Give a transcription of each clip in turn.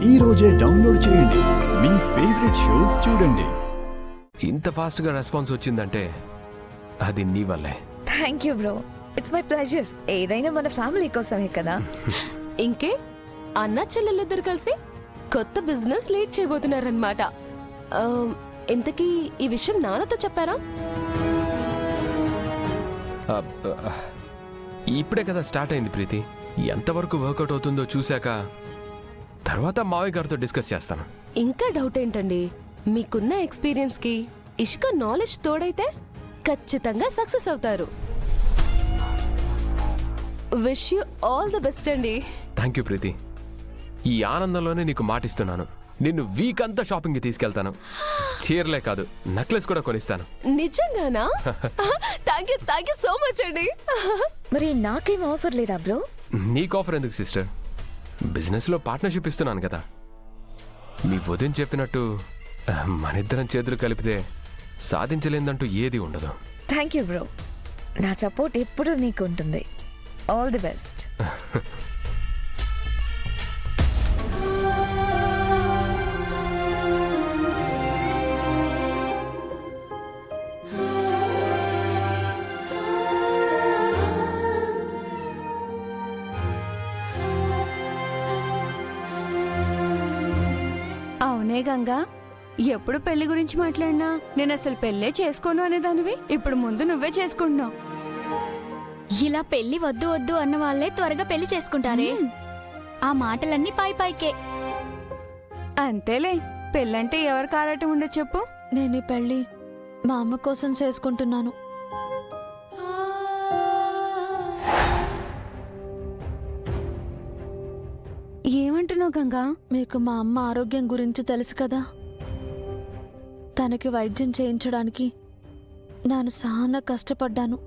ఈ రోజే డౌన్లోడ్ చేయండి. మీ ఫేవరెట్ షోస్ చూడండి. ఇంత ఫాస్ట్గా రెస్పాన్స్ వచ్చిందంటే అది నీ వల్లే. Thank you bro, it's my pleasure. ఏదైనా మన ఫ్యామిలీ కోసమే కదా. ఇంకే అన్న చెల్లెలిద్దరు కలిసి కొత్త బిజినెస్ లీడ్ చేయబోతున్నారన్నమాట. ఇంతకీ ఈ విషయం నాన్నతో చెప్పారా? ఇప్పుడే కదా స్టార్ట్ అయింది ప్రీతి. ఎంతవరకు వర్కౌట్ అవుతుందో చూశాక తర్వాత మావయ్య గారితో డిస్కస్ చేస్తాను. ఇంకా డౌట్ ఏంటండి, మీకున్న ఎక్స్పీరియన్స్ కి ఇష్క నాలెడ్జ్ తోడైతే ఖచ్చితంగా సక్సెస్ అవుతారు. Wish you all the best అండి. థ్యాంక్ యూ ప్రీతి. ఈ ఆనందంలోనే నీకు మాటిస్తున్నాను, నిన్ను వీక్ అంతా షాపింగ్ కి తీసుకెళ్తాను. చీరలే కాదు, నెక్లెస్ కూడా కొనిస్తాను. నిజంగానా? థ్యాంక్ యూ సో మచ్ అండి. మరి నాకేం ఆఫర్ లేదా బ్రో? నీకు ఆఫర్ ఎందుకు సిస్టర్? బిజినెస్ లో పార్ట్నర్షిప్ ఇస్తున్నాను కదా. మీ వదిన చెప్పినట్టు మనిద్దరం చేతులు కలిపితే సాధించలేదంటూ ఏది ఉండదు. థ్యాంక్ యూ బ్రో, నా సపోర్ట్ ఎప్పుడూ నీకు ఉంటుంది. All the best. అవునే గంగా, ఎప్పుడు పెళ్లి గురించి మాట్లాడినా నేను అసలు పెళ్ళే చేసుకోను అనేదానివి, ఇప్పుడు ముందు నువ్వే చేసుకుంటున్నావు. ఇలా పెళ్లి వద్దు వద్దు అన్న వాళ్ళే త్వరగా పెళ్లి చేసుకుంటారే. ఆ మాటలన్నీ పై పైకే. అంతేలే, పెళ్ళంటే ఎవరికి ఆరాటం ఉండదు చెప్పు. నేను ఈ పెళ్లి మా అమ్మ కోసం చేసుకుంటున్నాను. ఏమంటున్నావు గంగా? మీకు మా అమ్మ ఆరోగ్యం గురించి తెలుసు కదా. తనకి వైద్యం చేయించడానికి నేను చాలా కష్టపడ్డాను.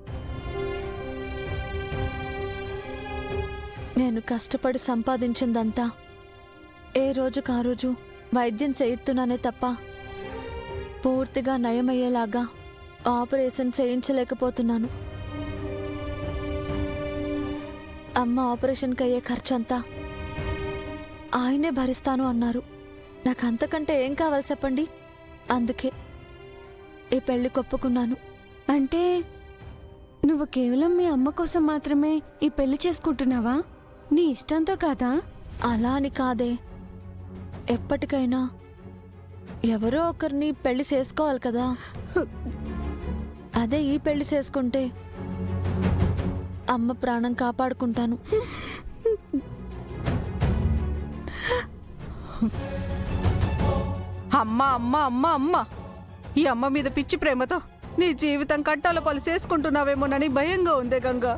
నేను కష్టపడి సంపాదించిందంతా ఏ రోజుకు ఆ రోజు వైద్యం చేయిస్తున్నానే తప్ప పూర్తిగా నయమయ్యేలాగా ఆపరేషన్ చేయించలేకపోతున్నాను. అమ్మ ఆపరేషన్కి అయ్యే ఖర్చంతా ఆయనే భరిస్తాను అన్నారు. నాకు అంతకంటే ఏం కావాలి చెప్పండి. అందుకే ఈ పెళ్లి ఒప్పుకున్నాను. అంటే నువ్వు కేవలం మీ అమ్మ కోసం మాత్రమే ఈ పెళ్లి చేసుకుంటున్నావా? నీ ఇష్టంతో కాదా? అలా అని కాదే, ఎప్పటికైనా ఎవరో ఒకరిని పెళ్లి చేసుకోవాలి కదా. అదే ఈ పెళ్లి చేసుకుంటే అమ్మ ప్రాణం కాపాడుకుంటాను. అమ్మా అమ్మా అమ్మా అమ్మా, ఈ అమ్మ మీద పిచ్చి ప్రేమతో నీ జీవితం కట్టాల పలు చేసుకుంటున్నావేమోనని భయంగా ఉందే గంగా.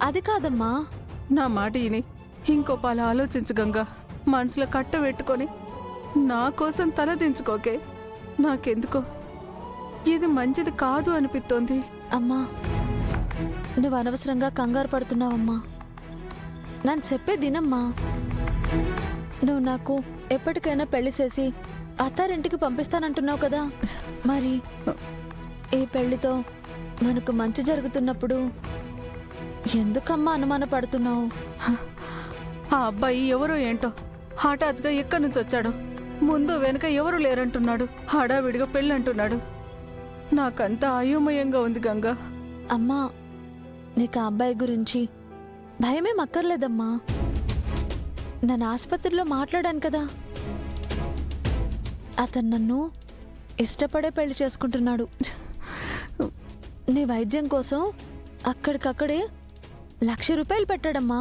అది కాదమ్మా. నా మాట విని ఇంకో పాలు ఆలోచించు గంగా. మనసులో కట్ట పెట్టుకొని నా కోసం తలదించుకోకే. నాకెందుకో ఇది మంచిది కాదు అనిపిస్తోంది. అమ్మా, నువ్వు అనవసరంగా కంగారు పడుతున్నావమ్మా. నన్ను చెప్పే దినమ్మా. నువ్వు నాకు ఎప్పటికైనా పెళ్లి చేసి అత్తారింటికి పంపిస్తానంటున్నావు కదా. మరి ఈ పెళ్లితో మనకు మంచి జరుగుతున్నప్పుడు ఎందుకమ్మా అనుమాన పడుతున్నావు? ఆ అబ్బాయి ఎవరో ఏంటో హఠాత్గా ఎక్కడి నుంచి వచ్చాడు. ముందు వెనుక ఎవరు లేరంటున్నాడు. హడావిడిగా పెళ్ళంటున్నాడు. నాకంతా అయోమయంగా ఉంది గంగా. అమ్మా, నీకు ఆ అబ్బాయి గురించి భయమేం అక్కర్లేదమ్మా. నన్ను ఆసుపత్రిలో మాట్లాడాను కదా. అతను నన్ను ఇష్టపడే పెళ్లి చేసుకుంటున్నాడు. నీ వైద్యం కోసం అక్కడికక్కడే 1,00,000 రూపాయలు పెట్టాడమ్మా.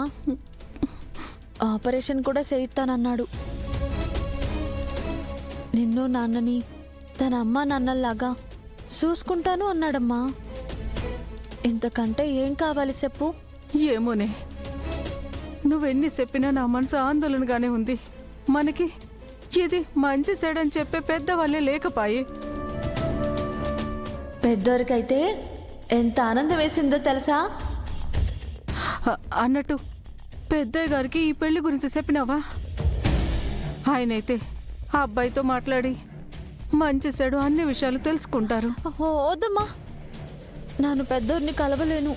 ఆపరేషన్ కూడా చేయిస్తానన్నాడు. నిన్ను నాన్నని తన అమ్మా నాన్నల్లాగా చూసుకుంటాను అన్నాడమ్మా. ఇంతకంటే ఏం కావాలి చెప్పు? ఏమోనే, నువ్వెన్ని చెప్పినా నా మనసు ఆందోళనగానే ఉంది. మనకి ఇది మంచి చెడని చెప్పే పెద్దవాళ్ళే లేకపాయే. పెద్దోరికైతే ఎంత ఆనందం వేసిందో తెలుసా? అన్నట్టు పెద్దయ్య గారికి ఈ పెళ్లి గురించి చెప్పినావా? ఆయనైతే ఆ అబ్బాయితో మాట్లాడి మంచి చెడు అన్ని విషయాలు తెలుసుకుంటారు. వద్దమ్మా, నాను పెద్దోరిని కలవలేను.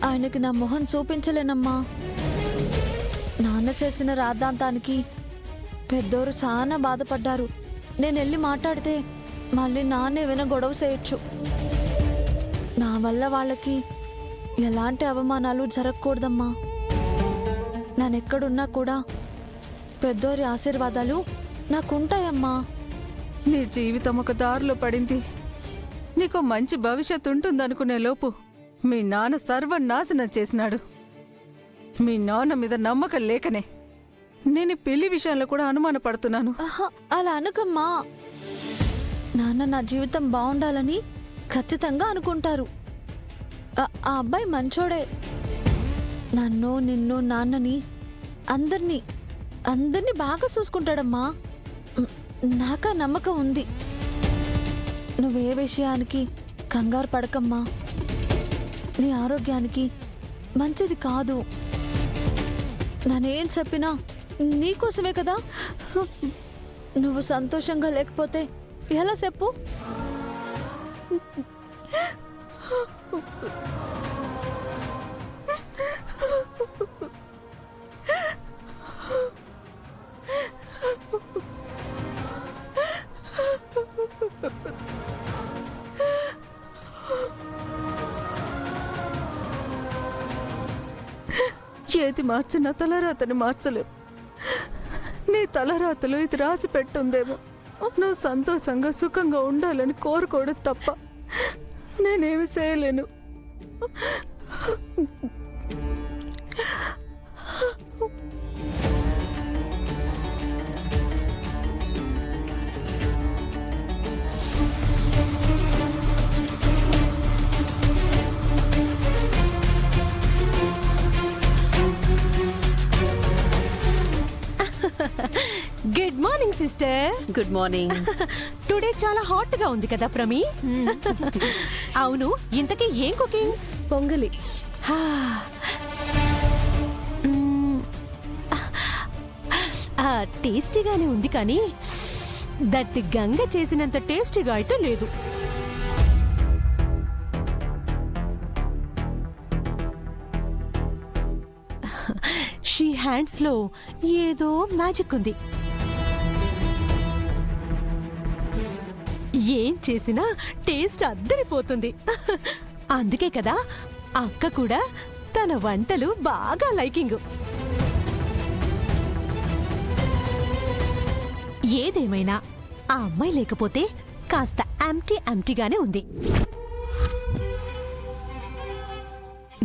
ఆయనకి నా మొహం చూపించలేనమ్మా. నాన్న చేసిన రాద్ధాంతానికి పెద్దోరు చాలా బాధపడ్డారు. నేను వెళ్ళి మాట్లాడితే మళ్ళీ నాన్న ఏమైనా గొడవ చేయొచ్చు. నా వల్ల వాళ్ళకి ఎలాంటి అవమానాలు జరగకూడదమ్మా. నేనెక్కడున్నా కూడా పెద్దోరి ఆశీర్వాదాలు నాకుంటాయమ్మా. నీ జీవితం ఒక దారిలో పడింది. నీకు మంచి భవిష్యత్తు ఉంటుందనుకునే లోపు మీ నాన్న సర్వనాశనం చేసినాడు. మీ నాన్న మీద నమ్మకం లేకనే నేను ఈ పెళ్లి విషయంలో కూడా అనుమానపడుతున్నాను. ఆహా, అలా అనకమ్మా. నాన్న నా జీవితం బాగుండాలని ఖచ్చితంగా అనుకుంటారు. ఆ అబ్బాయి మంచోడే. నన్ను, నిన్ను, నాన్నని, అందరినీ బాగా చూసుకుంటాడమ్మా. నాకా నమ్మకం ఉంది. నువ్వే విషయానికి కంగారు పడకమ్మా. నీ ఆరోగ్యానికి మంచిది కాదు. నేనేం చెప్పినా నీకోసమే కదా. నువ్వు సంతోషంగా లేకపోతే ఎలా చెప్పు? ఏది మార్చినా తలరాతని మార్చలేవు. నీ తలరాతలో ఇది రాసి పెట్టుందేమో. నువ్వు సంతోషంగా సుఖంగా ఉండాలని కోరుకోవడం తప్ప నేనేమి చేయలేను. Good morning sister. Good morning. Today చాలా హాట్ గా ఉంది కదా ప్రమి? అవును, ఇంతకీ ఏం కుకింగ్? పొంగలి. టేస్టీగానే ఉంది కానీ దట్ గంగ చేసినంత టేస్టీగా అయితే లేదు. షీ హ్యాండ్స్ లో ఏదో మ్యాజిక్ ఉంది. ఏం చేసినా టేస్ట్ అద్దరిపోతుంది. అందుకే కదా అక్క కూడా తన వంటలు బాగా లైకింగ్. ఏదేమైనా ఆ అమ్మాయి లేకపోతే కాస్త ఎంటీగానే ఉంది.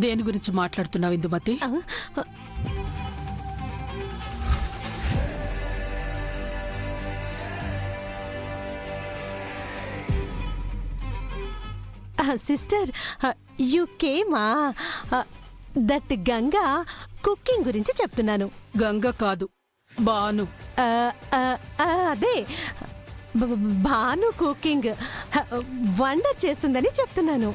దేని గురించి మాట్లాడుతున్నావు Indumathi? Sister, you came? That Ganga cooking గురించి చెప్తున్నాను. గంగ కాదు, బాను. అదే భాను కుకింగ్ వండర్ చేస్తుందని చెప్తున్నాను.